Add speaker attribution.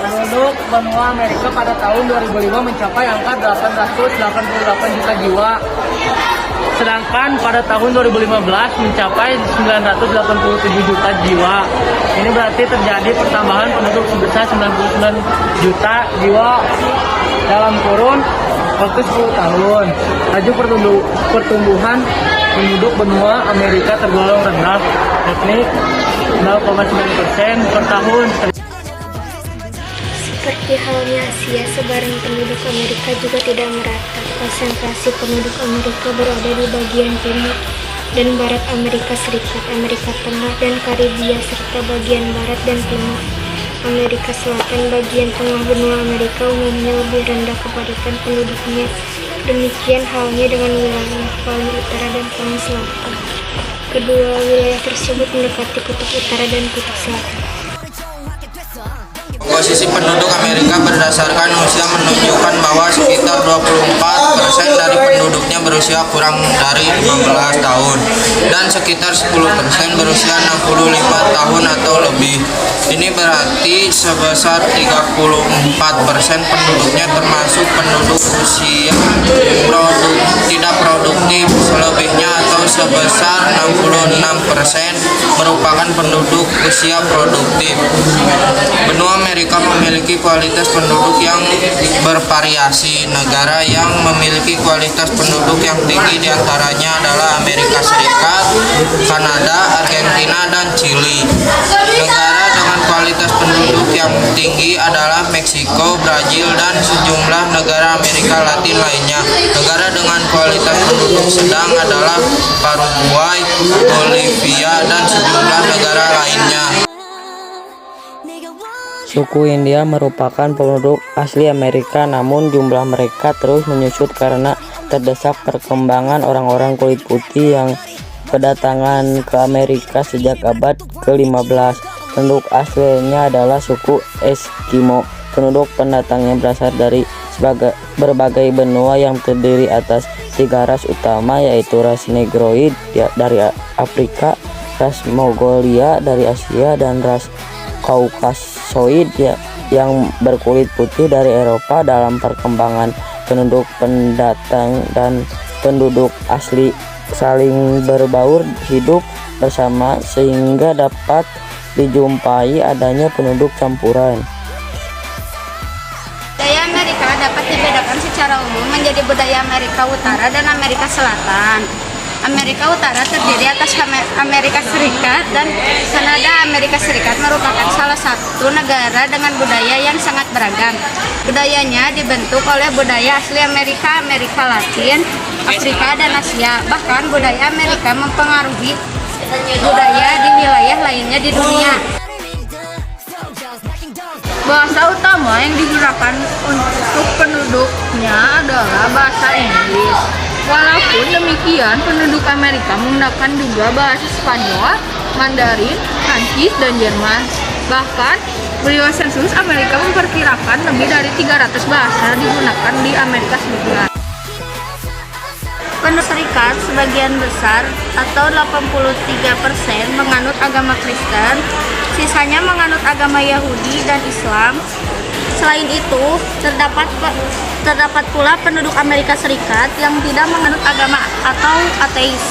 Speaker 1: Penduduk benua Amerika pada tahun 2005 mencapai angka 888 juta jiwa. Sedangkan pada tahun 2015 mencapai 987 juta jiwa. Ini berarti terjadi pertambahan penduduk sebesar 99 juta jiwa dalam kurun waktu 10 tahun. Laju pertumbuhan penduduk benua Amerika tergolong rendah, yakni 0,9% per tahun.
Speaker 2: Seperti halnya Asia, sebaran penduduk Amerika juga tidak merata. Konsentrasi penduduk Amerika berada di bagian timur dan barat Amerika Serikat, Amerika Tengah, dan Karibia, serta bagian barat dan timur Amerika Selatan. Bagian tengah benua Amerika umumnya lebih rendah kepadatan penduduknya. Demikian halnya dengan wilayah paling utara dan paling selatan. Kedua wilayah tersebut mendekati kutub utara dan kutub selatan.
Speaker 3: Posisi penduduk Amerika berdasarkan usia menunjukkan bahwa sekitar 24% dari penduduknya berusia kurang dari 15 tahun dan sekitar 10% berusia 65 tahun atau lebih. Ini berarti sebesar 34% penduduknya termasuk penduduk usia tidak produktif. Selebihnya atau sebesar 66% merupakan penduduk usia produktif. Benua Amerika memiliki kualitas penduduk yang bervariasi. Negara yang memiliki kualitas penduduk yang tinggi diantaranya adalah Amerika Serikat, Kanada, Argentina, dan Chili. Negara dengan kualitas penduduk yang tinggi adalah Meksiko, Brazil, dan sejumlah negara Amerika Latin lainnya. Negara dengan kualitas penduduk sedang adalah Paraguay, Bolivia, dan sejumlah negara lainnya.
Speaker 4: Suku India merupakan penduduk asli Amerika, namun jumlah mereka terus menyusut karena terdesak perkembangan orang-orang kulit putih yang kedatangan ke Amerika sejak abad ke-15. Penduduk aslinya adalah suku Eskimo. Penduduk pendatangnya berasal dari berbagai benua yang terdiri atas 3 ras utama, yaitu ras Negroid dari Afrika, ras Mongolia dari Asia, dan ras Kaukasoid yang berkulit putih dari Eropa. Dalam perkembangan penduduk pendatang dan penduduk asli saling berbaur hidup bersama sehingga dapat dijumpai adanya penduduk campuran.
Speaker 5: Budaya Amerika dapat dibedakan secara umum menjadi budaya Amerika Utara dan Amerika Selatan. Amerika Utara terdiri atas Amerika Serikat dan Kanada. Amerika Serikat merupakan salah satu negara dengan budaya yang sangat beragam. Budayanya dibentuk oleh budaya asli Amerika, Amerika Latin, Afrika, dan Asia. Bahkan budaya Amerika mempengaruhi budaya di wilayah lainnya di dunia. Bahasa utama yang digunakan untuk penduduknya adalah bahasa Inggris. Walaupun demikian, penduduk Amerika menggunakan juga bahasa Spanyol, Mandarin, Prancis, dan Jerman. Bahkan, berdasarkan sensus Amerika memperkirakan lebih dari 300 bahasa digunakan di Amerika Serikat. Penduduk Serikat sebagian besar atau 83% menganut agama Kristen, sisanya menganut agama Yahudi dan Islam. Selain itu, terdapat pula penduduk Amerika Serikat yang tidak menganut agama atau ateis.